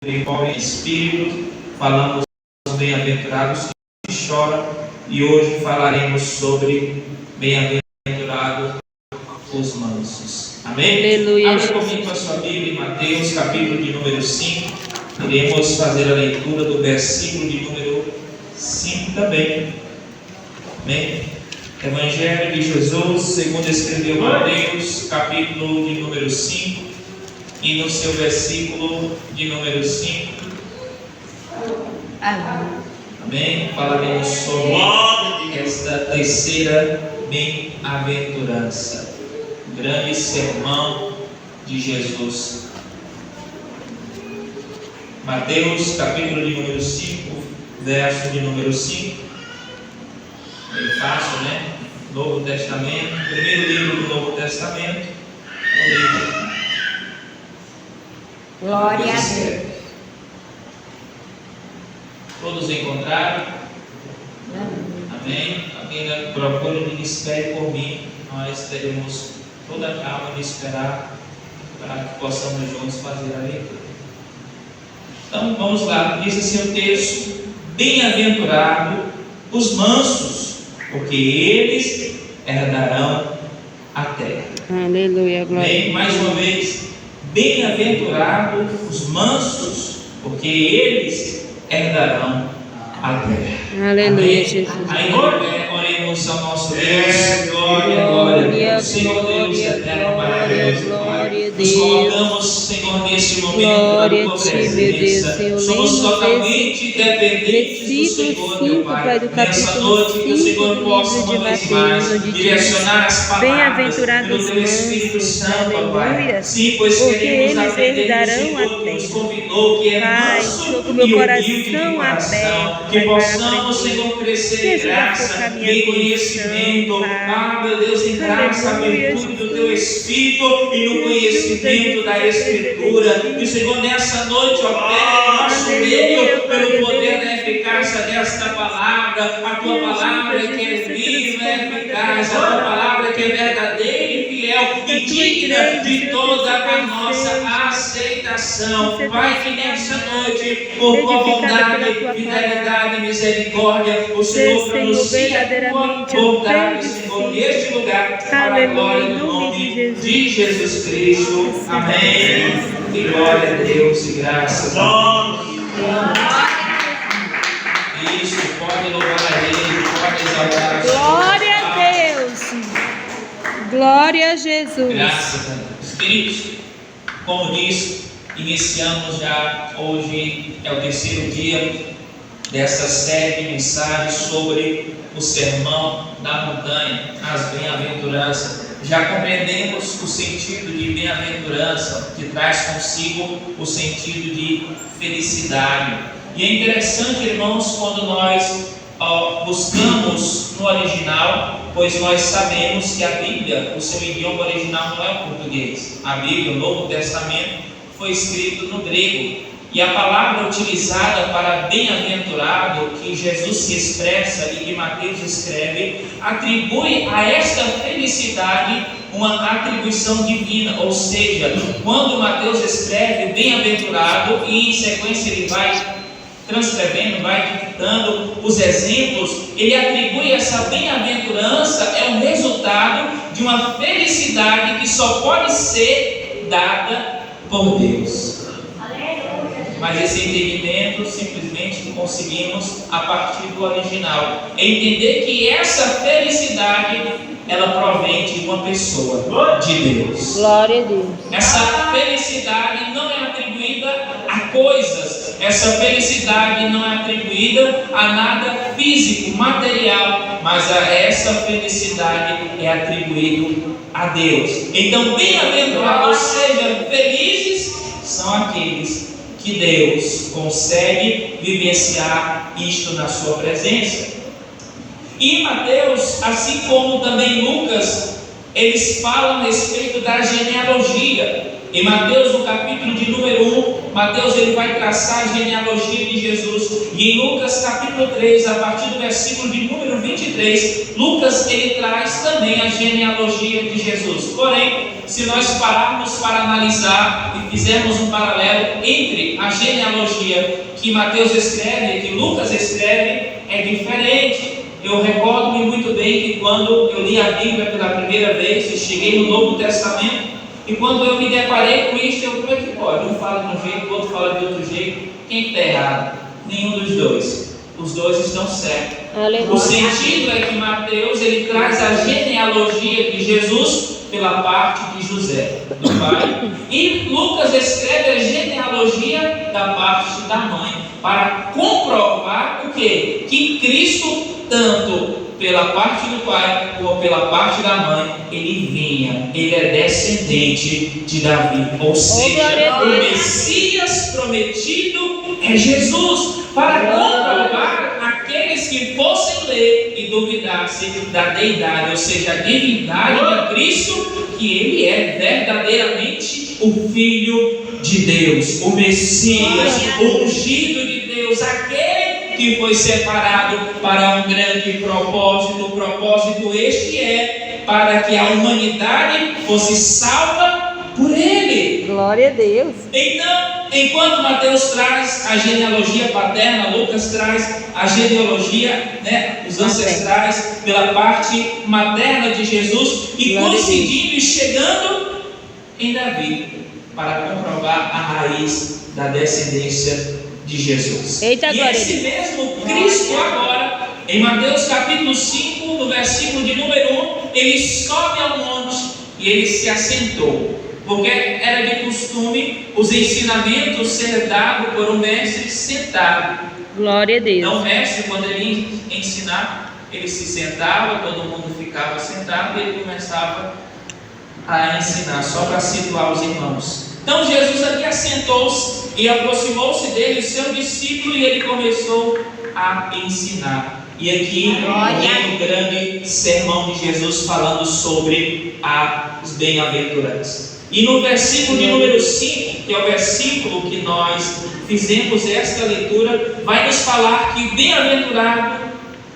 em espírito, falamos dos bem-aventurados que choram, e hoje falaremos sobre bem-aventurados os mansos. Amém? Aleluia. Abra comigo a sua Bíblia em Mateus, capítulo de número 5. Iremos fazer a leitura do versículo de número 5 também. Amém? Evangelho de Jesus, segundo escreveu Mateus, capítulo de número 5, e no seu versículo de número 5. Amém? Falaremos sobre esta terceira bem-aventurança. Grande sermão de Jesus. Mateus, capítulo de número 5, verso de número 5. Bem fácil, né? Novo Testamento, primeiro livro do Novo Testamento. Glória a Deus. Todos encontraram? Amém? Alguém procura me espere por mim. Nós teremos toda a calma de esperar para que possamos juntos fazer a leitura. Então vamos lá. Diz assim o texto: bem-aventurado os mansos, porque eles herdarão a terra. Aleluia, glória. Bem, mais uma vez, bem-aventurados os mansos, porque eles herdarão a terra. Aleluia, Amém? Jesus. Aí oremos ao nosso Deus. Glória, glória. Senhor Deus eterno, maravilhoso. Glória a Nos Deus. colocamos, Senhor, neste momento Glória da tua a ti, meu Deus, presença. Senhor. Somos Lemos totalmente dependentes do versículo Senhor, meu 5, Pai. Pai, do Nessa capítulo noite, que o 5 Senhor do possa livro de uma vez Mateus, mais onde diz: direcionar as palavras bem-aventurados pelo os teu Espírito mansos, Santo, ó Pai. aleluia, Sim, pois porque queremos eles aprender do herdarão Senhor a que nos terra. convidou, que é Pai, manso estou com e meu humilde de coração coração. aberto, Que Pai, para possamos, aprender. Senhor, crescer Me em ajuda a graça, focar minha em conhecimento. atenção, Pai. Ah, meu Deus, em graça, Aleluia, virtude do Jesus. teu Espírito e no Me conhecimento ajuda, da Jesus, Escritura. a E, Senhor, nessa noite, opere em nosso meio, Aleluia, pelo glória a poder Deus. da eficácia desta palavra. A tua Me ajuda, palavra que é Jesus, a viva, é transformar eficaz. A pela tua palavra. palavra que é verdadeira e fiel e tua digna igreja, de Senhor, toda a tem nossa desejo aceitação. de ser Pai, que nessa transformada, noite, por tua edificada bondade, pela tua fidelidade e misericórdia, o Senhor Senhor, pronuncia a tua verdadeiramente bondade, eu Senhor, tenho neste lugar, para a Aleluia, glória em do nome nome de de Jesus Cristo. Amém. E glória a Deus e graças a Deus. Isso, pode louvar a Ele, pode exaltar a Glória a Deus. Glória a Jesus. Graças a Deus. Queridos, como disse, iniciamos já hoje, é o terceiro dia dessa série de mensagens sobre o sermão da montanha, as bem-aventuranças. Já compreendemos o sentido de bem-aventurança, que traz consigo o sentido de felicidade. E é interessante, irmãos, quando nós buscamos no original, pois nós sabemos que a Bíblia, o seu idioma original não é o português. A Bíblia, o Novo Testamento, foi escrito no grego. E a palavra utilizada para bem-aventurado, que Jesus se expressa e que Mateus escreve, atribui a esta felicidade uma atribuição divina. Ou seja, quando Mateus escreve bem-aventurado e em sequência ele vai transcrevendo, vai dictando os exemplos, ele atribui essa bem-aventurança, é um resultado de uma felicidade que só pode ser dada por Deus. Mas esse entendimento simplesmente conseguimos a partir do original. É entender que essa felicidade, ela provém de uma pessoa, de Deus. Glória a Deus. Essa felicidade não é atribuída a coisas. Essa felicidade não é atribuída a nada físico, material. Mas essa felicidade é atribuída a Deus. Então, bem-aventurados, ou seja, felizes são aqueles que Deus consegue vivenciar isto na sua presença. E Mateus, assim como também Lucas, eles falam a respeito da genealogia. Em Mateus, no capítulo de número 1, Mateus ele vai traçar a genealogia de Jesus. E em Lucas, capítulo 3, a partir do versículo de número 23, Lucas ele traz também a genealogia de Jesus. Porém, se nós pararmos para analisar e fizermos um paralelo entre a genealogia que Mateus escreve e que Lucas escreve, é diferente. Eu recordo-me muito bem que quando eu li a Bíblia pela primeira vez e cheguei no Novo Testamento, e quando eu me deparei com isso, eu falei que pode, um fala de um jeito, o outro fala de outro jeito. Quem está errado? Nenhum dos dois. Os dois estão certos. Aleluia. O sentido é que Mateus ele traz a genealogia de Jesus pela parte de José, do pai, e Lucas escreve a genealogia da parte da mãe, para comprovar o quê? Que Cristo, tanto pela parte do pai como pela parte da mãe, ele é descendente de Davi, ou seja, o Messias prometido é Jesus, para comprovar aqueles que fossem ler e duvidassem da deidade, ou seja, a divindade de Cristo, que ele é verdadeiramente o Filho de Deus, o Messias, o ungido de Deus, aquele que foi separado para um grande propósito. O propósito este é para que a humanidade fosse salva por ele. Glória a Deus. Então, enquanto Mateus traz a genealogia paterna, Lucas traz a genealogia, os ancestrais pela parte materna de Jesus, e coincidindo e chegando em Davi, para comprovar a raiz da descendência de Jesus. Eita, e esse mesmo Cristo agora, em Mateus capítulo 5, no versículo de número 1, ele sobe ao monte e ele se assentou, porque era de costume os ensinamentos ser dados por um mestre sentado. Glória a Deus. Então o mestre, quando ele ia ensinar, ele se sentava, todo mundo ficava sentado e ele começava a ensinar, só para situar os irmãos. Então Jesus aqui assentou-se e aproximou-se dele o seu discípulo e ele começou a ensinar. E aqui vem o grande sermão de Jesus falando sobre as bem-aventuranças. E no versículo de número 5, que é o versículo que nós fizemos esta leitura, vai nos falar que bem-aventurados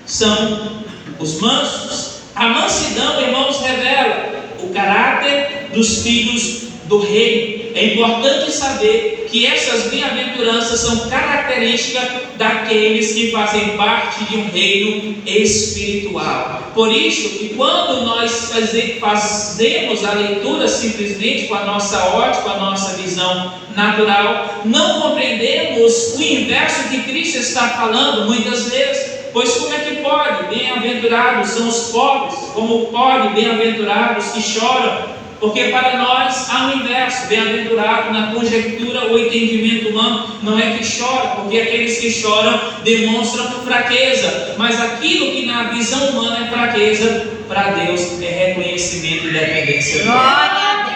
são os mansos. A mansidão, irmãos, revela o caráter dos filhos do reino. É importante saber que essas bem-aventuranças são características daqueles que fazem parte de um reino espiritual. Por isso que quando nós fazemos a leitura simplesmente com a nossa ótica, com a nossa visão natural, não compreendemos o inverso que Cristo está falando muitas vezes. Pois como é que pode? Bem-aventurados são os pobres. Como pode? Bem-aventurados que choram. Porque para nós há um inverso, bem-aventurado na conjectura ou entendimento humano, não é que chora, porque aqueles que choram demonstram fraqueza, mas aquilo que na visão humana é fraqueza, para Deus é reconhecimento e dependência. Glória a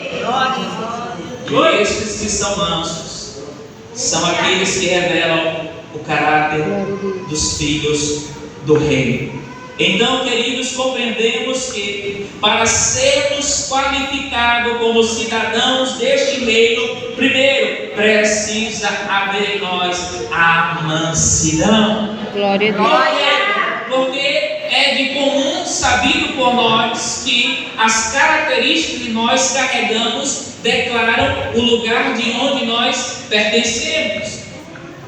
Deus. Glória. E estes que são mansos, são aqueles que revelam o caráter dos filhos do reino. Então, queridos, compreendemos que para sermos qualificados como cidadãos deste reino, primeiro precisa haver em nós a mansidão. Glória a Deus. Porque é de comum sabido por nós que as características que nós carregamos declaram o lugar de onde nós pertencemos.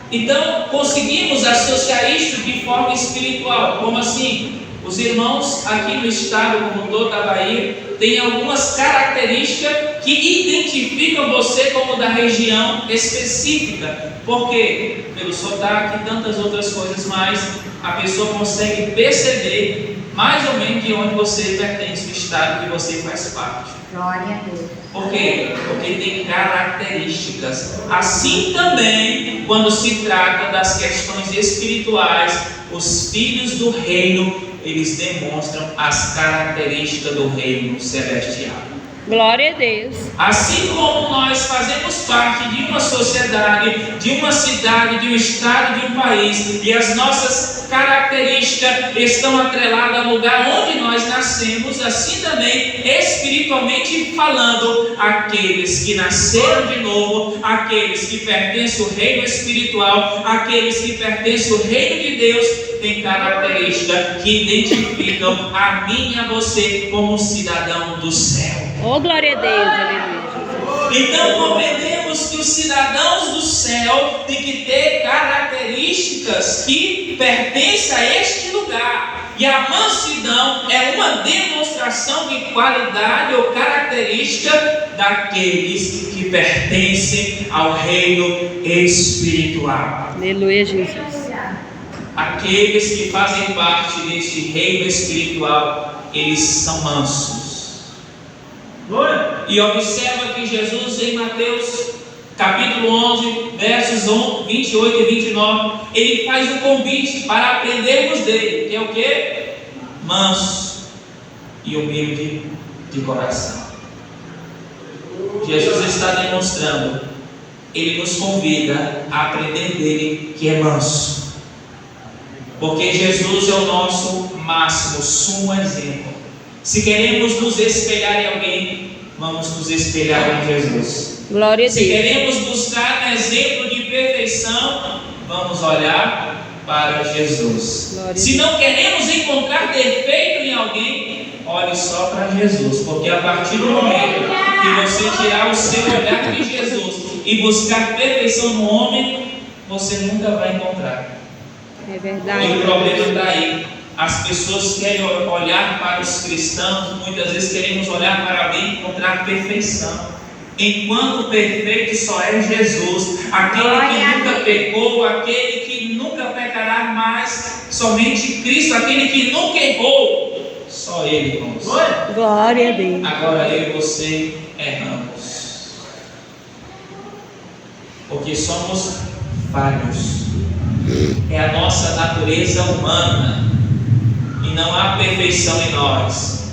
Então, conseguimos associar isso de forma espiritual. Como assim? Os irmãos aqui no estado, como todo da Bahia, têm algumas características que identificam você como da região específica. Por quê? Pelo sotaque e tantas outras coisas mais, a pessoa consegue perceber mais ou menos de onde você pertence, o estado que você faz parte. Glória a Deus. Por quê? Porque tem características. Assim também, quando se trata das questões espirituais, os filhos do reino, eles demonstram as características do reino celestial. Glória a Deus. Assim como nós fazemos parte de uma sociedade, de uma cidade, de um estado, de um país, e as nossas características estão atreladas ao lugar onde nós nascemos, assim também, espiritualmente falando, aqueles que nasceram de novo, aqueles que pertencem ao reino espiritual, aqueles que pertencem ao reino de Deus, têm características que identificam a mim e a você como cidadão do céu. Oh, glória a Deus, aleluia. Então compreendemos que os cidadãos do céu têm que ter características que pertencem a este lugar. E a mansidão é uma demonstração de qualidade ou característica daqueles que pertencem ao reino espiritual. Aleluia, Jesus. Aqueles que fazem parte deste reino espiritual, eles são mansos. E observa que Jesus em Mateus capítulo 11, versos 28 e 29, ele faz um convite para aprendermos dele, que é o que? Manso e humilde de coração. Jesus está demonstrando, ele nos convida a aprender dele, que é manso, porque Jesus é o nosso máximo, sumo exemplo. Se queremos nos espelhar em alguém, vamos nos espelhar em Jesus. Glória a Deus. Se queremos buscar um exemplo de perfeição, vamos olhar para Jesus. Se não queremos encontrar defeito em alguém, olhe só para Jesus, porque a partir do momento que você tirar o seu olhar de Jesus e buscar perfeição no homem, você nunca vai encontrar. É verdade. E o problema está aí. As pessoas querem olhar para os cristãos, muitas vezes queremos olhar para alguém e encontrar perfeição, enquanto perfeito só é Jesus, aquele que nunca pecou, aquele que nunca pecará mais, somente Cristo, aquele que nunca errou, só Ele, irmãos. Glória a Deus. Agora eu e você erramos, porque somos falhos, é a nossa natureza humana. E não há perfeição em nós.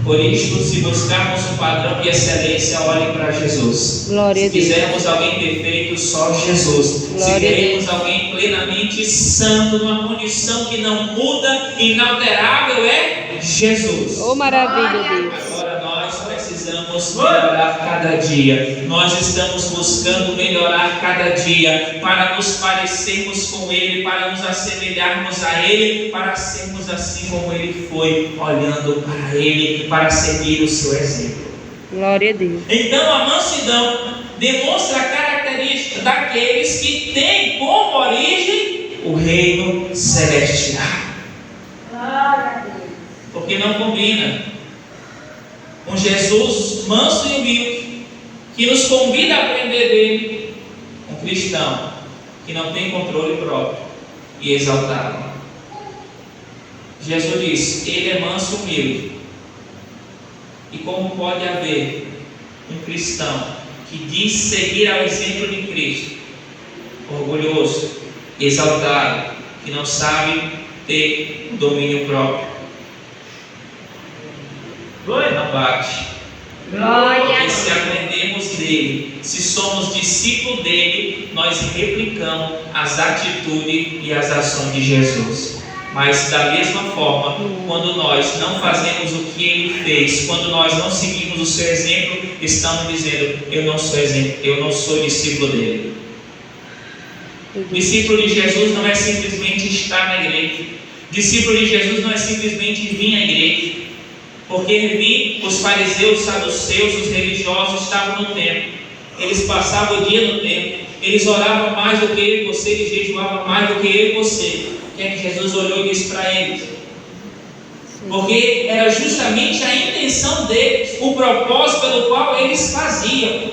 Por isso, se buscarmos um padrão de excelência, olhe para Jesus. Glória a Deus. Se quisermos alguém perfeito, só Jesus. Glória Se queremos a Deus. alguém plenamente santo, numa condição que não muda, inalterável, é Jesus. Oh, maravilha, Deus. Agora nós precisamos melhorar cada dia. Nós estamos buscando melhorar cada dia para nos parecermos com Ele, para nos assemelharmos a Ele, para sermos assim como Ele foi, olhando para Ele, para seguir o seu exemplo. Glória a Deus. Então a mansidão demonstra a característica daqueles que têm como origem o reino celestial. Porque não combina um Jesus manso e humilde, que nos convida a aprender dele, um cristão que não tem controle próprio e exaltado. Jesus disse, ele é manso e humilde. E como pode haver um cristão que diz seguir ao exemplo de Cristo, orgulhoso, exaltado, que não sabe ter domínio próprio? Não bate. Porque se aprendemos dele, se somos discípulos dele, nós replicamos as atitudes e as ações de Jesus. Mas da mesma forma, quando nós não fazemos o que ele fez, quando nós não seguimos o seu exemplo, estamos dizendo, eu não sou exemplo, eu não sou discípulo dele. Discípulo de Jesus não é simplesmente estar na igreja. Discípulo de Jesus não é simplesmente vir à igreja. Porque os fariseus, os saduceus, os religiosos estavam no templo. Eles passavam o dia no templo. Eles oravam mais do que eu e você, eles jejuavam mais do que eu e você. O que é que Jesus olhou e disse para eles? Porque era justamente a intenção deles, o propósito pelo qual eles faziam.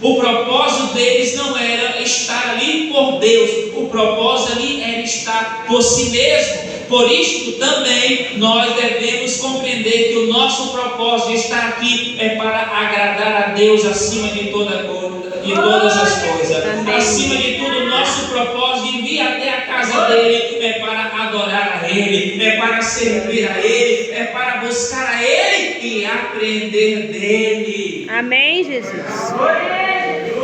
O propósito deles não era estar ali por Deus, o propósito ali era estar por si mesmo. Por isto também nós devemos compreender que o nosso propósito de estar aqui é para agradar a Deus acima de todas as coisas. Amém. Acima de tudo, o nosso propósito de vir até a casa dele é para adorar a Ele, é para servir a Ele, é para buscar a Ele e aprender dele. Amém, Jesus.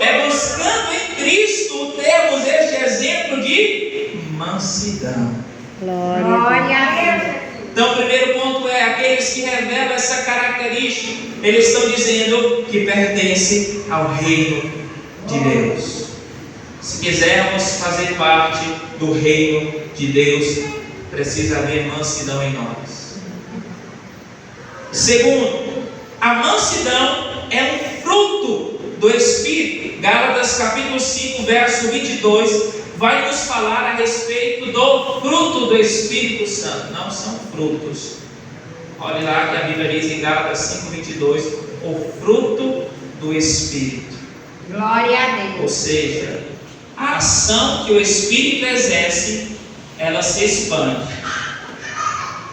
É buscando em Cristo termos este exemplo de mansidão. Glória a Deus. Então, o primeiro ponto é aqueles que revelam essa característica, eles estão dizendo que pertencem ao reino de Deus. Se quisermos fazer parte do reino de Deus, precisa haver mansidão em nós. Segundo, a mansidão é um fruto do Espírito. Gálatas capítulo 5, verso 22, vai nos falar a respeito do fruto do Espírito Santo. Não são frutos. Olhe lá que a Bíblia diz em Gálatas 5, 22, o fruto do Espírito. Glória a Deus. Ou seja, a ação que o Espírito exerce, ela se expande.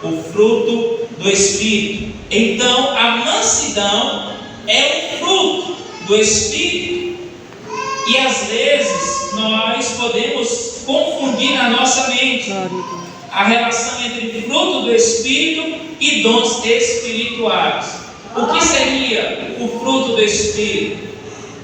O fruto do Espírito. Então, a mansidão é um fruto do Espírito. E às vezes nós podemos confundir na nossa mente a relação entre fruto do Espírito e dons espirituais. O que seria o fruto do Espírito?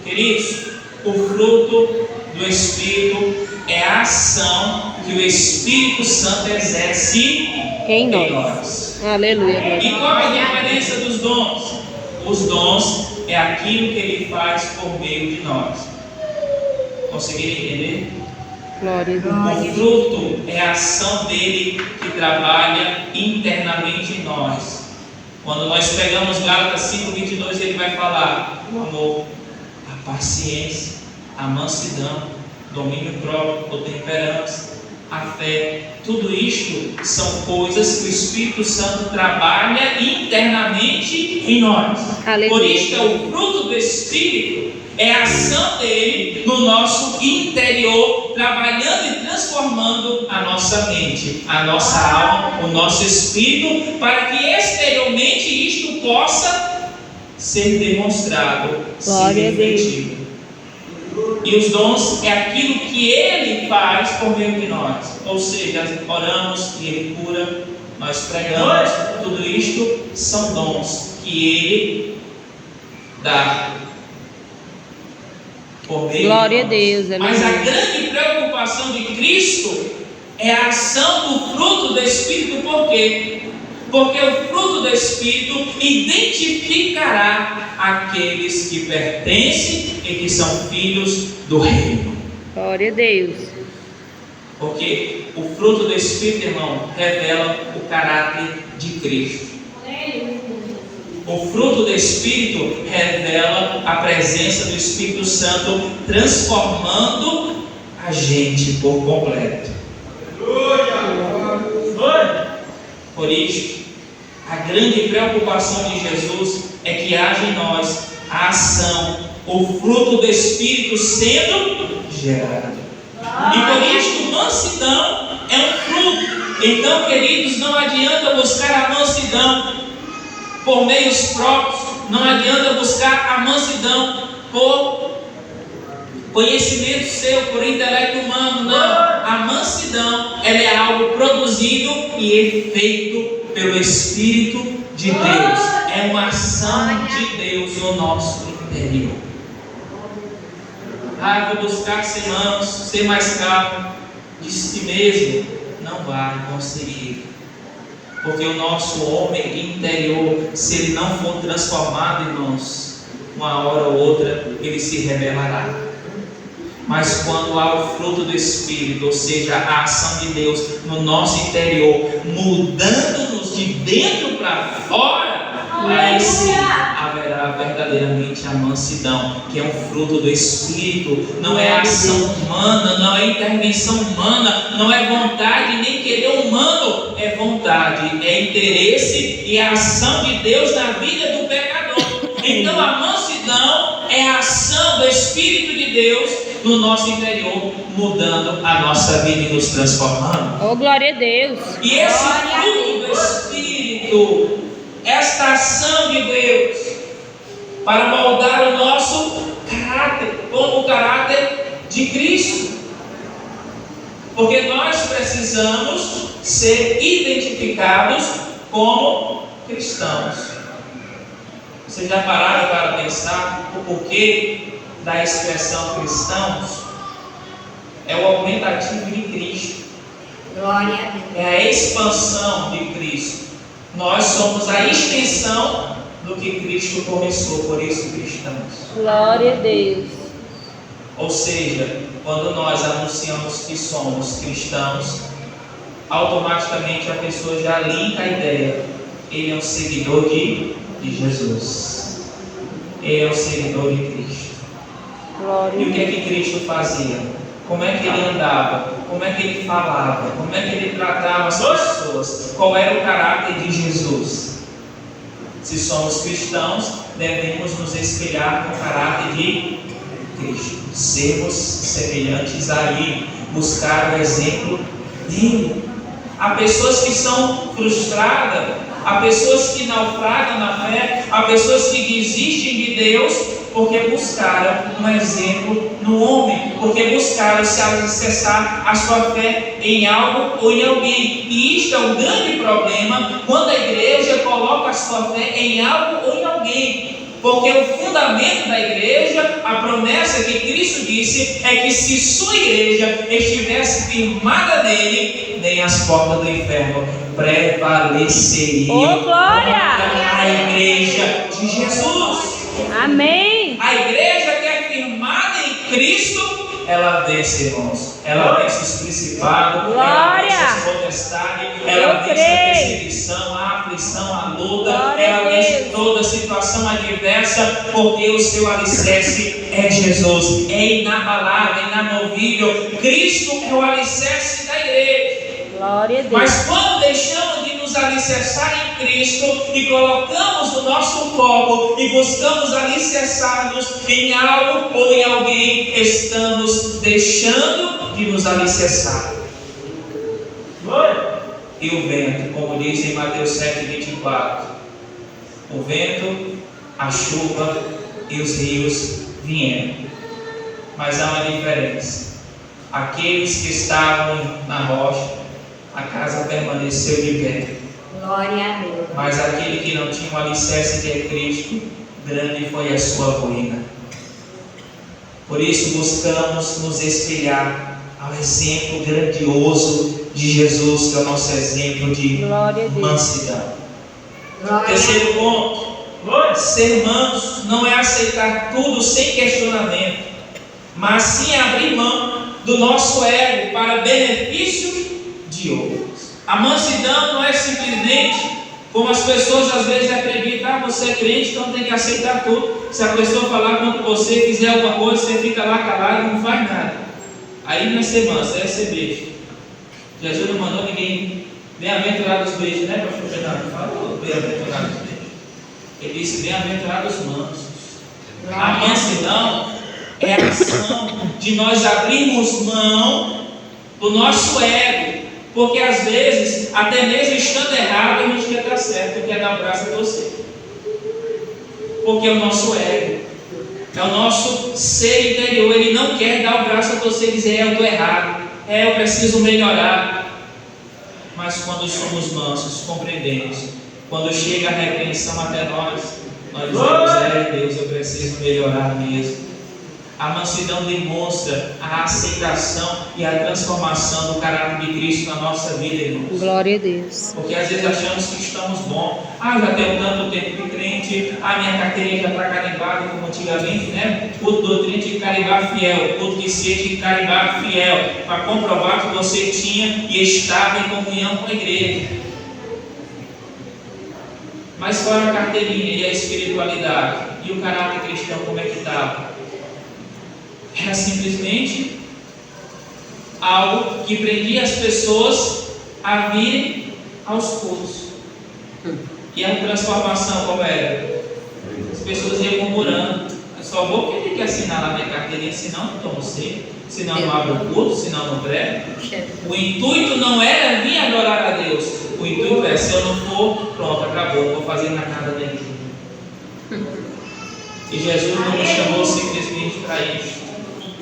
Queridos, o fruto do Espírito é a ação que o Espírito Santo exerce em nós. Aleluia. E qual é a diferença dos dons? Os dons é aquilo que Ele faz por meio de nós. Conseguiram entender? Glória a Deus. O fruto é a ação dele que trabalha internamente em nós. Quando nós pegamos Gálatas 5:22, ele vai falar o amor, a paciência, a mansidão, domínio próprio, a temperança, a fé. Tudo isto são coisas que o Espírito Santo trabalha internamente em nós. Aleluia. Por isso, o fruto do Espírito é a ação dele no nosso interior, trabalhando e transformando a nossa mente, a nossa alma, o nosso espírito, para que exteriormente isto possa ser demonstrado, ser refletido. E os dons é aquilo que Ele faz por meio de nós. Ou seja, oramos e Ele cura, nós pregamos, tudo isto são dons que Ele dá por meio Glória de a Deus, nós. Mas a aleluia. grande preocupação de Cristo é a ação do fruto do Espírito. Por quê? Porque o fruto do Espírito identificará aqueles que pertencem e que são filhos do reino. Glória a Deus. Porque o fruto do Espírito, irmão, revela o caráter de Cristo. O fruto do Espírito revela a presença do Espírito Santo transformando a gente por completo. Por isso, a grande preocupação de Jesus é que haja em nós a ação, o fruto do Espírito sendo gerado. E por isso, mansidão é um fruto. Então, queridos, não adianta buscar a mansidão por meios próprios, não adianta buscar a mansidão por conhecimento seu, por intelecto humano, não. A mansidão, ela é algo produzido e feito pelo Espírito de Deus. É uma ação de Deus no nosso interior. Vou buscar ser manso, ser mais calmo de si mesmo. Não vai conseguir. Porque o nosso homem interior, se ele não for transformado, irmãos, uma hora ou outra ele se rebelará. Mas quando há o fruto do Espírito, ou seja, a ação de Deus no nosso interior, mudando-nos de dentro para fora, aí sim haverá verdadeiramente a mansidão, que é um fruto do Espírito. Não é ação humana, não é intervenção humana, não é vontade nem querer humano, é vontade, é interesse e a ação de Deus na vida do pecador. Então a mansidão é a ação do Espírito de Deus no nosso interior, mudando a nossa vida e nos transformando. Oh, glória a Deus. E esse fruto do Espírito, esta ação de Deus, para moldar o nosso caráter, como o caráter de Cristo. Porque nós precisamos ser identificados como cristãos. Vocês já pararam para pensar o porquê da expressão cristãos? É o aumentativo de Cristo. Glória a Deus. É a expansão de Cristo. Nós somos a extensão do que Cristo começou, por isso cristãos. Glória a Deus. Ou seja, quando nós anunciamos que somos cristãos, automaticamente a pessoa já linka a ideia. Ele é um seguidor de Jesus. Ele é um seguidor de Cristo. Glória E a o que é Deus. que Cristo fazia? Como é que ele andava? Como é que ele falava? Como é que ele tratava as pessoas? Qual era o caráter de Jesus? Se somos cristãos, devemos nos espelhar no caráter de Cristo. Sermos semelhantes a Ele. Buscar o exemplo dele. Há pessoas que são frustradas, há pessoas que naufragam na fé, há pessoas que desistem de Deus porque buscaram um exemplo no homem, porque buscaram se alicerçar a sua fé em algo ou em alguém. E isto é um grande problema quando a igreja coloca a sua fé em algo ou em alguém. Porque o fundamento da igreja, a promessa que Cristo disse, é que se sua igreja estivesse firmada nele, nem as portas do inferno prevaleceriam. Oh, glória! A igreja de Jesus. Amém. A igreja que é firmada em Cristo, ela vence, irmãos. Ela vence os principados, ela vence as potestades, ela vence a perseguição, a aflição, a luta, ela vence toda situação adversa, porque o seu alicerce é Jesus, é inabalável, é inamovível. Cristo é o alicerce da igreja. Glória a Deus. Mas quando deixamos de nos alicerçar em Cristo e colocamos o nosso foco e buscamos alicerçar-nos em algo ou em alguém, estamos deixando de nos alicerçar. E o vento, como diz em Mateus 7,24, o vento, a chuva e os rios vieram. Mas há uma diferença. Aqueles que estavam na rocha, a casa permaneceu de pé. Glória a Deus. Mas aquele que não tinha o alicerce que é Cristo, grande foi a sua ruína. Por isso buscamos nos espelhar ao exemplo grandioso de Jesus, que é o nosso exemplo de mansidão. Terceiro ponto, ser manso não é aceitar tudo sem questionamento, mas sim abrir mão do nosso ego para benefício de outros. A mansidão não é simplesmente como as pessoas às vezes acreditam: você é crente, então tem que aceitar tudo. Se a pessoa falar contra você, fizer alguma coisa, você fica lá calado e não faz nada. Aí não é ser manso, é ser beijo. Jesus não mandou ninguém bem-aventurados os beijos, né, pastor Fernando? Falou bem-aventurados os beijos. Ele disse bem-aventurados os mansos. A mansidão é a ação de nós abrirmos mão do nosso ego. Porque às vezes, até mesmo estando errado, a gente quer estar certo, quer dar o braço a torcer. Porque é o nosso ego, é o nosso ser interior, ele não quer dar o braço a torcer e dizer: eu estou errado, eu preciso melhorar. Mas quando somos mansos, compreendemos, quando chega a repreensão até nós dizemos: Deus, eu preciso melhorar mesmo. A mansidão demonstra a aceitação e a transformação do caráter de Cristo na nossa vida, irmãos. Glória a Deus. Porque às vezes achamos que estamos bons. Já tenho tanto tempo de crente, minha carteirinha já está carimbada como antigamente, né? Culto doutrina de carimbar fiel, culto de ser de carimbar fiel, para comprovar que você tinha e estava em comunhão com a igreja. Mas qual é a carteirinha e a espiritualidade? E o caráter cristão, como é que estava? Era simplesmente algo que prendia as pessoas a virem aos cultos. E a transformação como era? As pessoas iam murmurando: só vou porque ele quer assinar lá minha carteirinha, senão não tomo ceia, senão não abro o culto, senão não prego. O intuito não era vir adorar a Deus. O intuito é: se eu não for, pronto, acabou, não vou fazer na casa da igreja. E Jesus não nos chamou simplesmente para isso.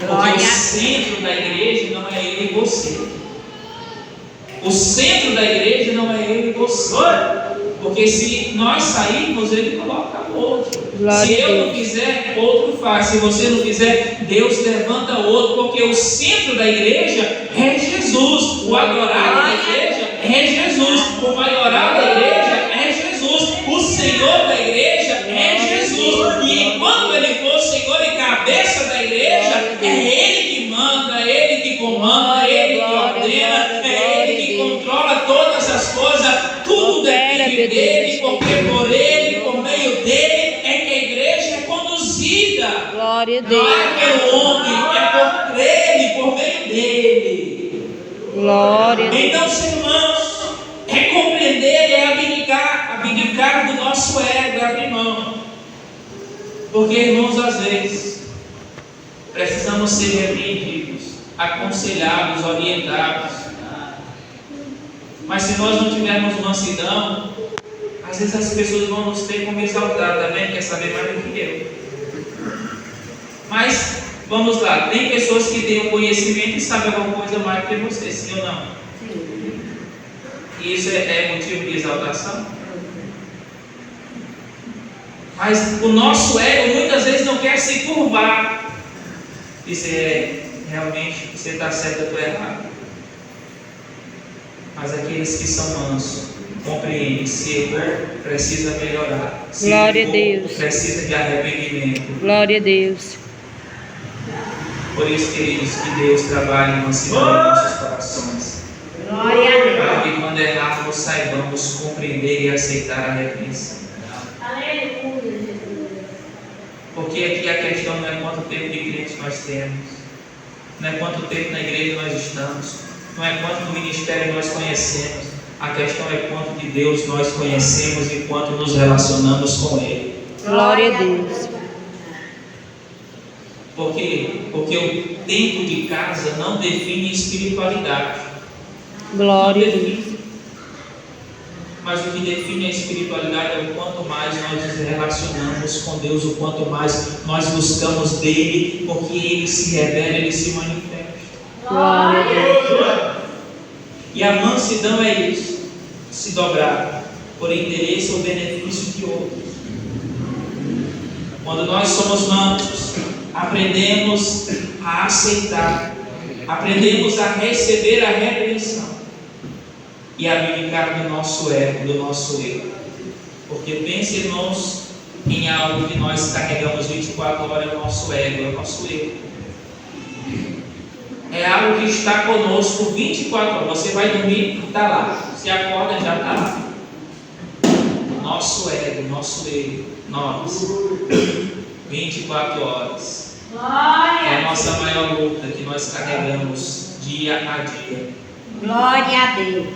Porque o centro da igreja não é ele e você. O centro da igreja não é ele e você. Porque se nós sairmos, ele coloca outro. Se eu não fizer, outro faz. Se você não fizer, Deus levanta outro. Porque o centro da igreja é Jesus, o adorado Jesus. O maioral da igreja é Jesus. O Senhor da igreja é Jesus. E enquanto Ele for o Senhor e cabeça da igreja, é Ele que manda, é Ele que comanda, é Ele que ordena, é Ele que controla todas as coisas. Tudo depende dEle, porque por Ele, por meio dEle, é que a igreja é conduzida. Glória a Não Deus. é pelo homem, é por Ele, por meio dEle. Glória a Deus. Então, irmãos, é compreender, é abdicar do nosso ego, é abrir mão. Porque, irmãos, às vezes, precisamos ser repreendidos, aconselhados, orientados. Mas se nós não tivermos mansidão, às vezes as pessoas vão nos ter como exaltar também, quer saber mais do que eu. Mas, vamos lá, tem pessoas que têm o conhecimento e sabem alguma coisa mais do que você, sim ou não? Sim. E isso é motivo de exaltação? Mas o nosso ego muitas vezes não quer se curvar. Dizer, realmente, você está certo, eu estou errado. Mas aqueles que são mansos compreendem, se errou, precisa melhorar. Se Glória a errou, Deus. precisa de arrependimento. Glória a Deus. Por isso, queridos, que Deus trabalhe em mansidão em nossos corações. Glória a Deus. Para que quando errarmos, saibamos compreender e aceitar a repreensão. Aleluia. Porque aqui a questão não é quanto tempo de crente nós temos, não é quanto tempo na igreja nós estamos, não é quanto do ministério nós conhecemos. A questão é quanto de Deus nós conhecemos e quanto nos relacionamos com Ele. Glória a Deus. Por quê? Porque o tempo de casa não define espiritualidade. Glória a Não Deus. define. Mas o que define a espiritualidade é o quanto mais nós nos relacionamos com Deus, o quanto mais nós buscamos dEle, porque Ele se revela, Ele se manifesta. Glória a Deus. E a mansidão é isso, se dobrar por interesse ou benefício de outros. Quando nós somos mansos, aprendemos a aceitar, aprendemos a receber a repreensão e abdicar do nosso ego, do nosso eu. Porque pense, irmãos, em algo que nós carregamos 24 horas, é o nosso ego, é o nosso eu. É algo que está conosco 24 horas. Você vai dormir, está lá. Você acorda, já está lá. Nosso ego, nosso eu, nós. 24 horas. É a nossa maior luta que nós carregamos dia a dia. Glória a Deus.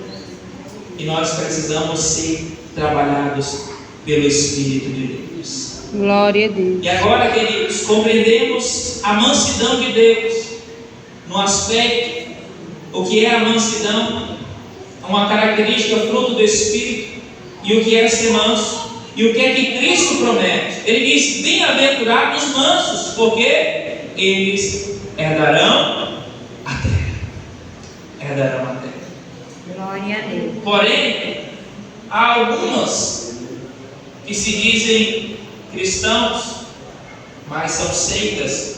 E nós precisamos ser trabalhados pelo Espírito de Deus. Glória a Deus. E agora, queridos, compreendemos a mansidão de Deus no aspecto, o que é a mansidão, uma característica fruto do Espírito, e o que é ser manso, e o que é que Cristo promete. Ele diz: bem-aventurados os mansos, porque eles herdarão a terra. Herdarão a terra. Glória a Deus. Porém, há algumas que se dizem cristãos, mas são seitas,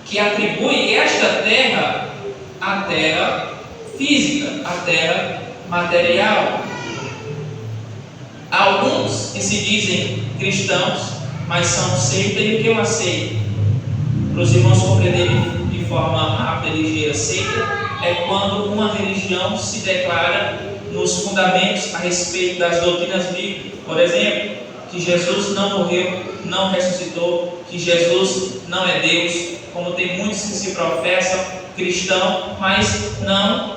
que atribuem esta terra à terra física, à terra material. Há alguns que se dizem cristãos, mas são seitas, e o que eu aceito? Para os irmãos compreenderem de forma rápida e ligeira, seita é quando uma religião se declara nos fundamentos a respeito das doutrinas bíblicas. Por exemplo, que Jesus não morreu, não ressuscitou, que Jesus não é Deus, como tem muitos que se professam cristão, mas não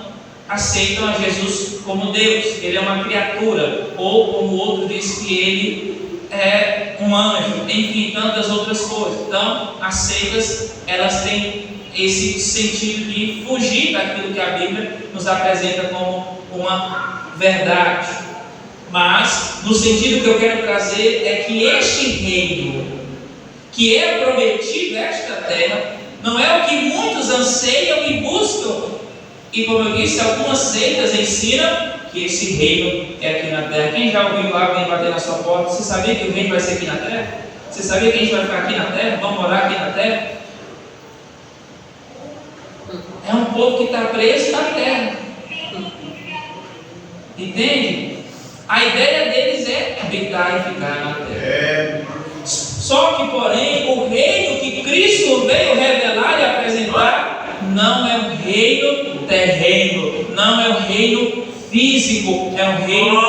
aceitam a Jesus como Deus. Ele é uma criatura, ou como o outro diz que ele é um anjo, enfim, tantas outras coisas. Então, as seitas, elas têm esse sentido de fugir daquilo que a Bíblia nos apresenta como uma verdade. Mas, no sentido que eu quero trazer, é que este reino que é prometido esta terra, não é o que muitos anseiam e buscam. E como eu disse, algumas seitas ensinam que esse reino é aqui na terra. Quem já ouviu lá alguém bater na sua porta? Você sabia que o reino vai ser aqui na terra? Você sabia que a gente vai ficar aqui na terra? Vamos morar aqui na terra? É um povo que está preso na terra. Entende? A ideia deles é habitar e ficar na terra. Só que, porém, o reino que Cristo veio revelar e apresentar não é um reino terreno, não é um reino físico, é um reino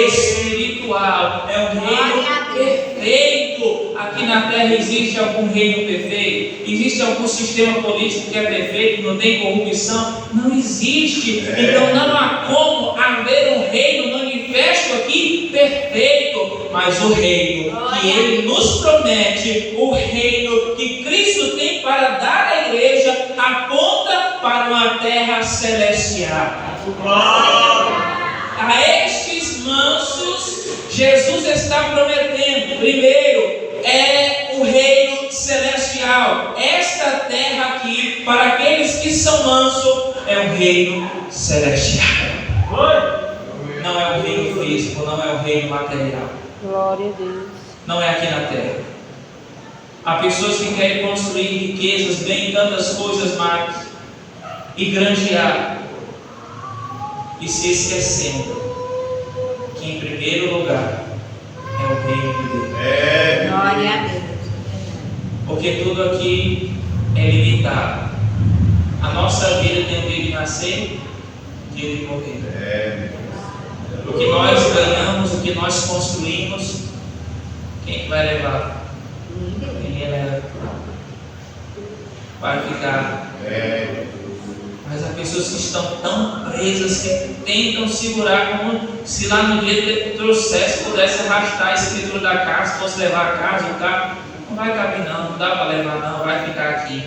espiritual, é um reino perfeito. Aqui na terra existe algum reino perfeito? Existe algum sistema político que é perfeito, não tem corrupção? Não existe. Então não há como haver um reino manifesto aqui perfeito, mas o reino que Ele nos promete, o reino que Cristo tem para dar à igreja, aponta para uma terra celestial. A estes mansos, Jesus está prometendo, primeiro, é o reino celestial. Esta terra aqui, para aqueles que são mansos, é o reino celestial. Não é o reino físico, não é o reino material. Glória a Deus. Não é aqui na terra. Há pessoas que querem construir riquezas, bem tantas coisas mais, e granjear, e se esquecendo que em primeiro lugar é o reino de Deus. Glória a Deus. Porque tudo aqui é limitado. A nossa vida tem um dia de nascer, um dia de morrer. O que nós ganhamos, o que nós construímos, quem vai levar? Ninguém leva. Vai ficar. Mas há pessoas que estão tão presas que tentam segurar, como se lá no dia trouxesse, pudesse arrastar a escritura da casa, fosse levar a casa, o carro. Não vai caber não dá para levar não, vai ficar aqui.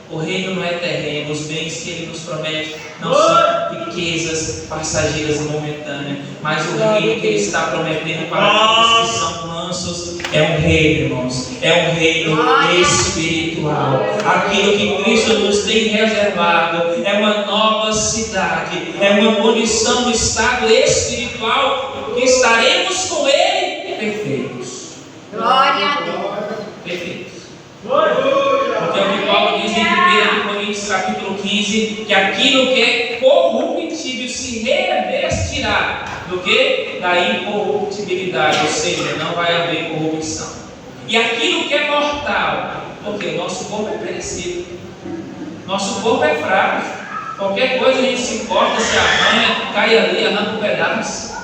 O reino não é terreno, os bens que Ele nos promete não são riquezas passageiras e momentâneas, mas o reino que Ele está prometendo para aqueles que são mansos é um reino, irmãos, é um reino espiritual. Aquilo que Cristo nos tem reservado é uma nova cidade, é uma condição do estado espiritual que estaremos com Ele perfeitos. Glória a Deus. Perfeitos. Porque é o que Paulo diz em 1 Coríntios capítulo 15, que aquilo que é corruptível se revestirá do que? Da incorruptibilidade, ou seja, não vai haver corrupção. E aquilo que é mortal, porque o nosso corpo é perecível, nosso corpo é frágil, qualquer coisa a gente se corta, se arranha, cai ali, arranca um pedaço.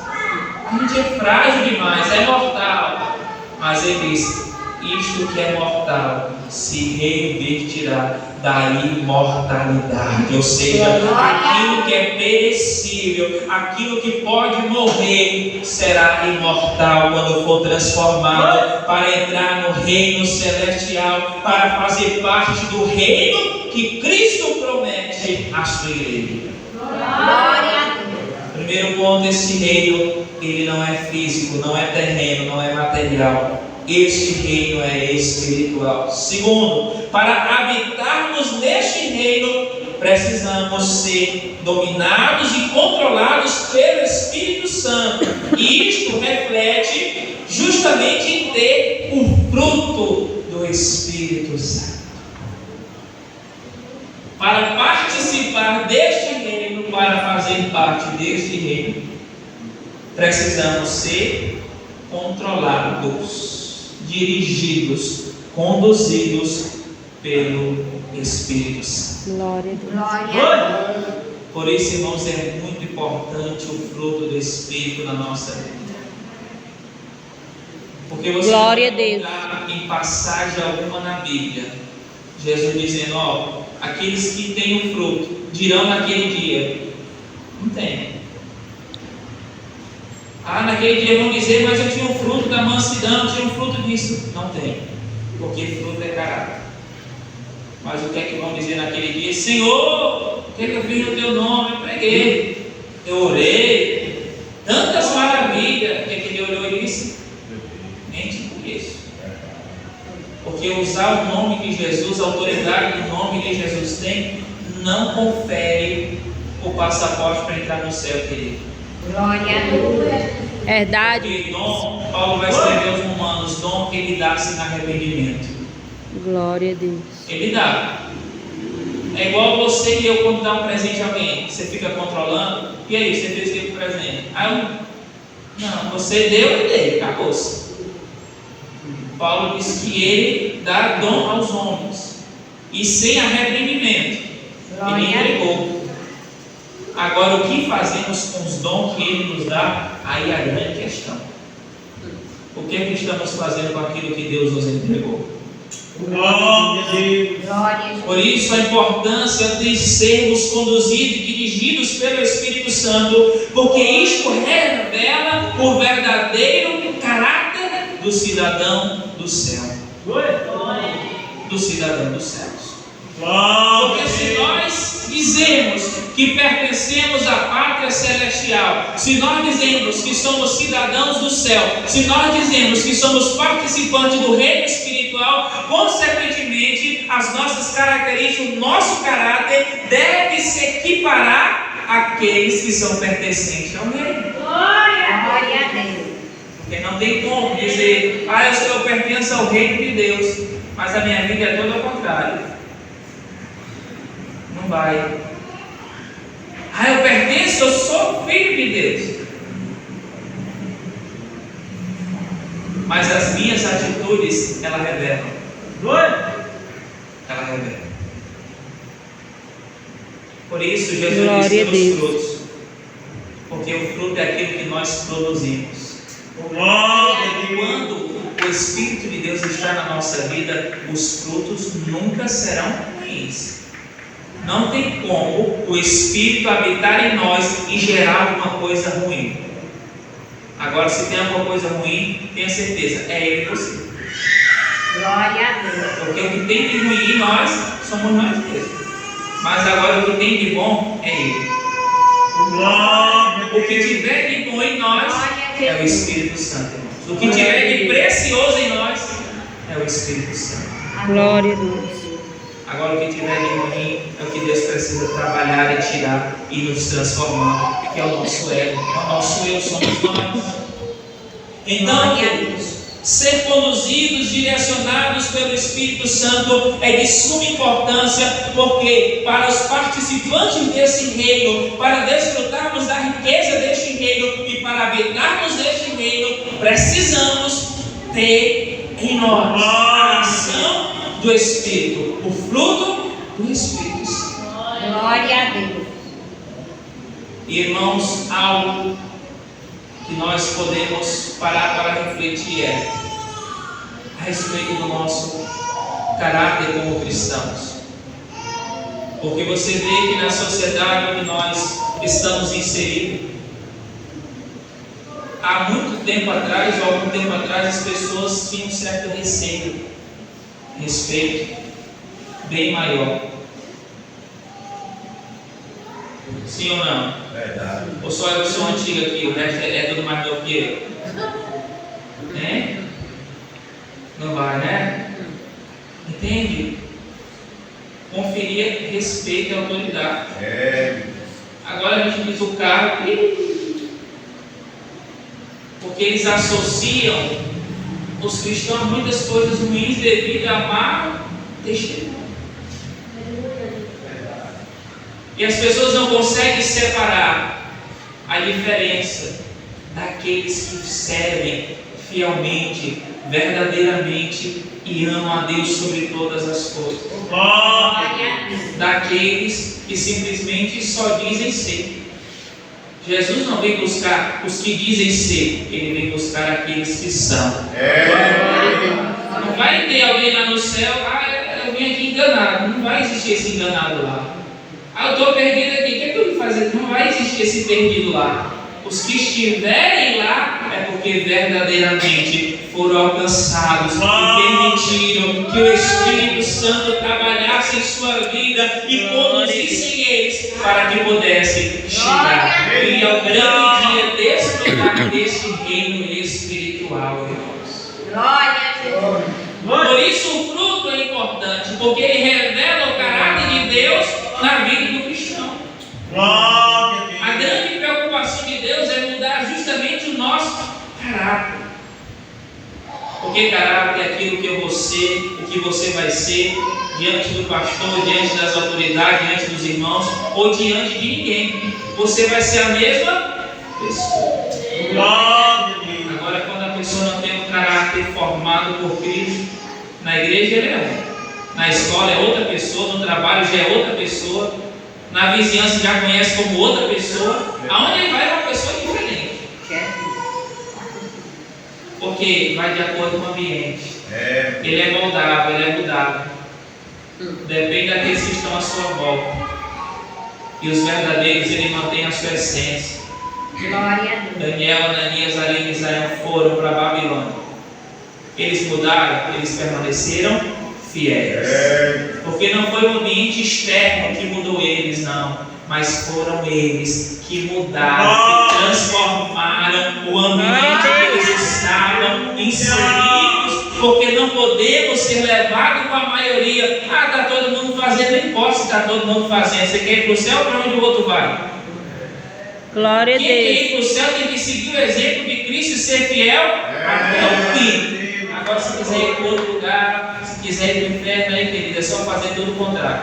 A gente é frágil demais, é mortal. Mas Ele diz: isto que é mortal se revertirá da imortalidade, ou seja, aquilo que é perecível, aquilo que pode morrer, será imortal quando for transformado para entrar no reino celestial, para fazer parte do reino que Cristo promete à sua igreja. Glória a Deus. Primeiro ponto, esse reino, ele não é físico, não é terreno, não é material. Este reino é espiritual. Segundo, para habitarmos neste reino, precisamos ser dominados e controlados pelo Espírito Santo. E isto reflete justamente em ter o fruto do Espírito Santo. Para participar deste reino, para fazer parte deste reino, precisamos ser controlados, dirigidos, conduzidos pelo Espírito Santo. Glória a Deus. Glória a Deus. Por isso, irmãos, é muito importante o fruto do Espírito na nossa vida. Porque você Glória não a Deus. encontrar em passagem alguma na Bíblia, Jesus dizendo: ó, aqueles que têm o fruto dirão naquele dia. Não tem. Ah, naquele dia vão dizer: mas eu tinha um fruto da mansidão, eu tinha um fruto disso. Não tem, porque fruto é caráter. Mas o que é que vão dizer naquele dia? Senhor, o que é que eu fiz no teu nome? Eu preguei, eu orei, tantas maravilhas. O que é que ele olhou e disse? Nem te conheço. Porque usar o nome de Jesus, a autoridade do nome que Jesus tem, não confere o passaporte para entrar no céu, querido. Glória a Deus. Verdade. Porque dom, Paulo vai escrever aos Romanos, dom que Ele dá sem arrependimento. Glória a Deus. Ele dá, É igual você e eu quando dá um presente a alguém. Você fica controlando. E aí, você fez o que com o presente? Não, você deu e dei, acabou-se. Paulo diz que ele dá dom aos homens e sem arrependimento. Ele entregou. Agora, o que fazemos com os dons que ele nos dá? Aí é a grande questão. O que é que estamos fazendo com aquilo que Deus nos entregou? Por isso a importância de sermos conduzidos e dirigidos pelo Espírito Santo, porque isto revela o verdadeiro caráter do cidadão do céu. Do cidadão dos céus. Porque se nós dizemos que pertencemos à pátria celestial, se nós dizemos que somos cidadãos do céu, se nós dizemos que somos participantes do reino espiritual, consequentemente as nossas características, o nosso caráter deve se equiparar àqueles que são pertencentes ao reino. Glória a Deus. Porque não tem como dizer, eu pertenço ao reino de Deus, mas a minha vida é toda ao contrário. Não vai. Eu pertenço, eu sou filho de Deus. Mas as minhas atitudes, ela revelam. Ela revela. Por isso Jesus disse nos frutos. Porque o fruto é aquilo que nós produzimos. Quando o Espírito de Deus está na nossa vida, os frutos nunca serão ruins. Não tem como o Espírito habitar em nós e gerar alguma coisa ruim. Agora, se tem alguma coisa ruim, tenha certeza, é Ele você. Glória a Deus. Porque o que tem de ruim em nós, somos nós mesmos. Mas agora o que tem de bom é Ele. O que tiver de bom em nós é o Espírito Santo, irmãos. O que tiver de precioso em nós é o Espírito Santo. Glória a Deus. Agora o que tiver de ruim é o que Deus precisa trabalhar e tirar e nos transformar, que é o nosso ego. O nosso eu somos nós. Então, queridos, ser conduzidos, direcionados pelo Espírito Santo é de suma importância, porque para os participantes desse reino, para desfrutarmos da riqueza deste reino e para habitarmos deste reino, precisamos ter em nós a ação do Espírito, o fruto do Espírito Santo. Glória a Deus. Irmãos, algo que nós podemos parar para refletir a respeito do nosso caráter como cristãos. Porque você vê que na sociedade onde nós estamos inseridos, há muito tempo atrás, ou algum tempo atrás, as pessoas tinham um certo respeito bem maior. Sim ou não? Verdade. Ou só eu sou antigo aqui, o resto é tudo mais novo que eu? Né? Não vai, né? Entende? Conferia respeito e autoridade. Agora a gente diz o carro porque eles associam os cristãos a muitas coisas ruins devido a má testemunho. E as pessoas não conseguem separar a diferença daqueles que servem fielmente, verdadeiramente e amam a Deus sobre todas as coisas. Daqueles que simplesmente só dizem ser. Jesus não vem buscar os que dizem ser, Ele vem buscar aqueles que são. Não vai ter alguém lá no céu, eu vim aqui enganado. Não vai existir esse enganado lá. Eu estou perdido aqui, o que eu vou fazer? Não vai existir esse perdido lá. Os que estiverem lá é porque verdadeiramente foram alcançados e permitiram que o Espírito Santo trabalhasse em sua vida e conduzisse eles para que pudessem chegar e ao grande dia desfrutar deste reino espiritual, irmãos. Glória a Deus. Por isso o fruto é importante, porque ele revela o caráter de Deus na vida do cristão. A grande preocupação de Deus é mudar justamente o nosso caráter. Porque caráter é aquilo que eu vou ser, o que você vai ser diante do pastor, diante das autoridades, diante dos irmãos ou diante de ninguém. Você vai ser a mesma pessoa. Agora, quando a pessoa não tem um caráter formado por Cristo, na igreja ele é um, na escola é outra pessoa, no trabalho já é outra pessoa, na vizinhança já conhece como outra pessoa, aonde ele vai é uma pessoa diferente. Porque vai de acordo com o ambiente. Ele é moldável, ele é mudável. Depende daqueles que estão à sua volta. E os verdadeiros, ele mantém a sua essência. Glória a Deus. Daniel, Ananias, Ariel e Misael foram para a Babilônia. Eles mudaram, eles permaneceram fiéis. Porque não foi o ambiente externo que mudou eles, não. Mas foram eles que mudaram, que transformaram o ambiente que eles estavam inseridos. Porque não podemos ser levados com a maioria. Ah, está todo mundo fazendo, não importa se está todo mundo fazendo. Você quer ir para o céu, para onde o outro vai? Glória a Quem quer Deus. ir para o céu tem que seguir o exemplo de Cristo e ser fiel até o fim. Agora, se quiser ir para outro lugar, se quiser ir para o inferno, aí, querido, é só fazer tudo o contrário.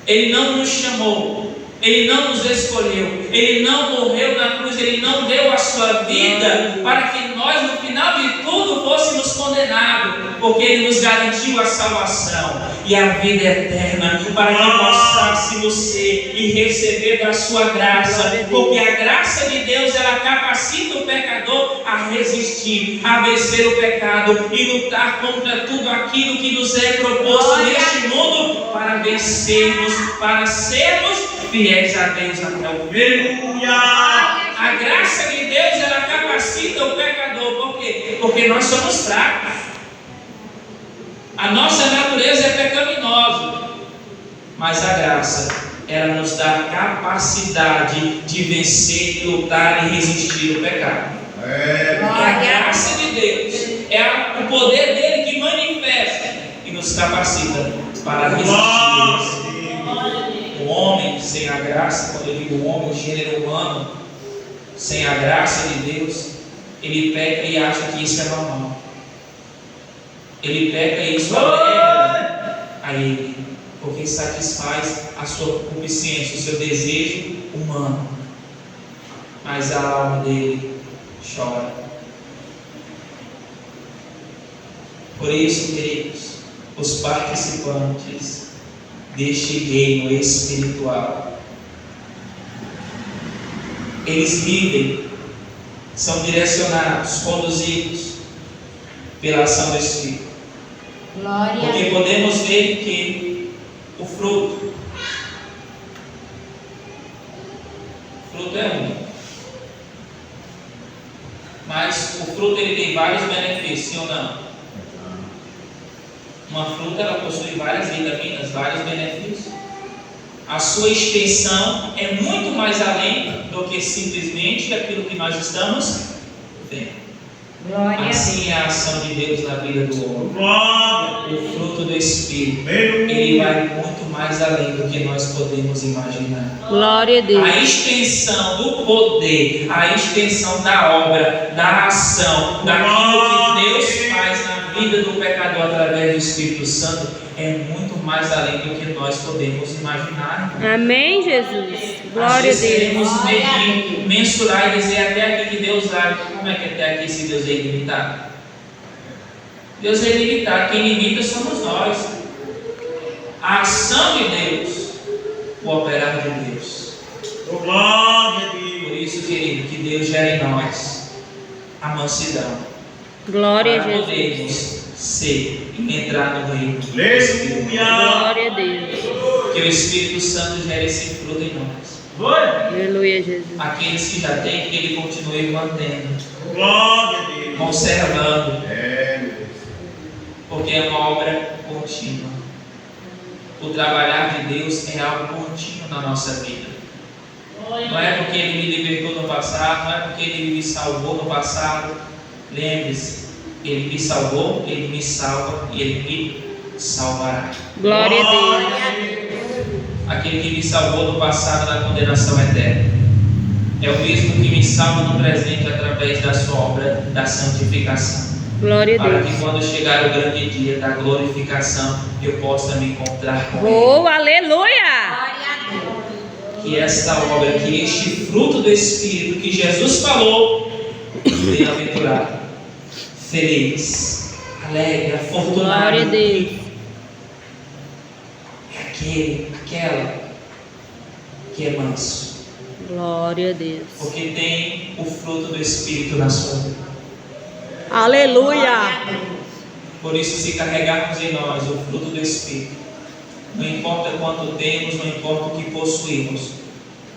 Ele não nos chamou, Ele não nos escolheu, Ele não morreu na cruz, Ele não deu a sua vida para que nós, no final de tudo, fôssemos condenados, porque Ele nos garantiu a salvação e a vida eterna, para que possássemos ser e receber da sua graça, porque a graça de Deus, ela capacita o pecador a resistir, a vencer o pecado e lutar contra tudo aquilo que nos é proposto neste mundo, para vencermos, para sermos fiéis a Deus até o fim. A graça de Deus, ela capacita o pecador. Por quê? Porque nós somos fracos. A nossa natureza é pecaminosa. Mas a graça, ela nos dá a capacidade de vencer, lutar e resistir o pecado. É a graça de Deus, é o poder dele que manifesta e nos capacita para resistir. O homem sem a graça, quando eu digo o homem, o gênero humano, sem a graça de Deus, ele peca e acha que isso é normal. Ele peca e isso alegra a ele, porque satisfaz a sua concupiscência, o seu desejo humano. Mas a alma dele chora. Por isso, queridos, os participantes deste reino espiritual, eles vivem, são direcionados, conduzidos pela ação do Espírito. Glória a Porque Deus. podemos ver que o fruto é um, mas o fruto ele tem vários benefícios, sim ou não? Uma fruta, ela possui várias vitaminas, vários benefícios. A sua extensão é muito mais além do que simplesmente aquilo que nós estamos vendo. Glória a Deus. Assim é a ação de Deus na vida do homem. O fruto do Espírito, ele vai muito mais além do que nós podemos imaginar. Glória a Deus. A extensão do poder, a extensão da obra, da ação, daquilo que Deus faz na vida do pecador através do Espírito Santo é muito mais além do que nós podemos imaginar. Amém, Jesus. Às Glória a vezes Deus. queremos medir, mensurar e dizer até aqui que Deus age. Como é que até aqui se Deus é ilimitado? Deus é ilimitado, quem limita somos nós. A ação de Deus, o operar de Deus. Por isso, querido, que Deus gera em nós a mansidão. Glória a Para Jesus. podermos ser e entrar no reino do Espírito. Glória a Deus. Que o Espírito Santo gere esse fruto em nós. Aleluia, Jesus. Aqueles que já têm, que Ele continue mantendo, conservando, porque é uma obra contínua. O trabalhar de Deus é algo contínuo na nossa vida. Não é porque Ele me libertou no passado, não é porque Ele me salvou no passado. Lembre-se, Ele me salvou, Ele me salva e Ele me salvará. Glória a Deus. Aquele que me salvou no passado da condenação eterna é o mesmo que me salva no presente através da sua obra da santificação. Glória a para Deus. que quando chegar o grande dia da glorificação, eu possa me encontrar com Ele. Oh, aleluia! Glória a Deus. Que esta obra, que este fruto do Espírito que Jesus falou, bem-aventurado, feliz, alegre, afortunado, Glória a Deus. é aquela que é manso, Glória a Deus. porque tem o fruto do Espírito na sua vida. Aleluia! Por isso, se carregarmos em nós o fruto do Espírito, não importa quanto temos, não importa o que possuímos,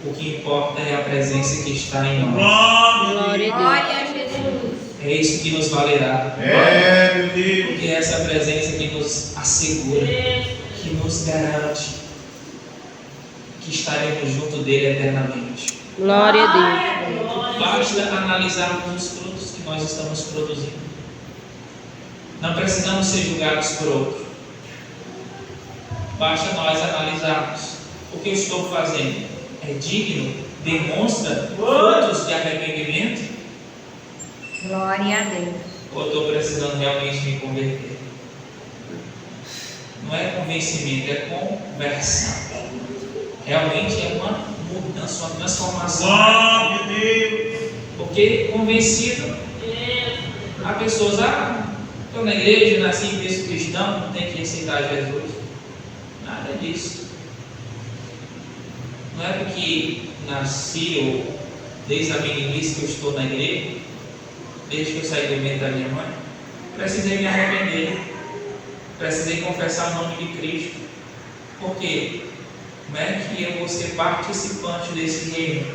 o que importa é a presença que está em nós. Glória a Glória a Jesus. É isso que nos valerá. Porque é essa presença que nos assegura, que nos garante que estaremos junto dele eternamente. Deus. Glória a Deus. Basta analisarmos os frutos que nós estamos produzindo. Não precisamos ser julgados por outro. Basta nós analisarmos o que eu estou fazendo. É digno? Demonstra frutos de arrependimento? Glória a Deus. Ou eu estou precisando realmente me converter? Não é convencimento, é conversão. Realmente é uma mudança, uma transformação. Porque convencido, há pessoas, estou na igreja, nasci em berço cristão, não tem que aceitar Jesus. Nada disso. Não é porque nasci ou desde a meninice que eu estou na igreja, desde que eu saí do ventre da minha mãe, precisei me arrepender, precisei confessar o nome de Cristo. Por quê? Como é que eu vou ser participante desse reino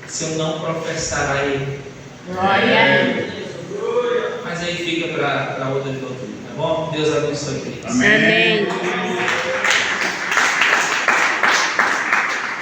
se eu não professar a Ele? Glória a Deus. Mas aí fica para outra doutrina, tá bom? Deus abençoe, queridos. Amém.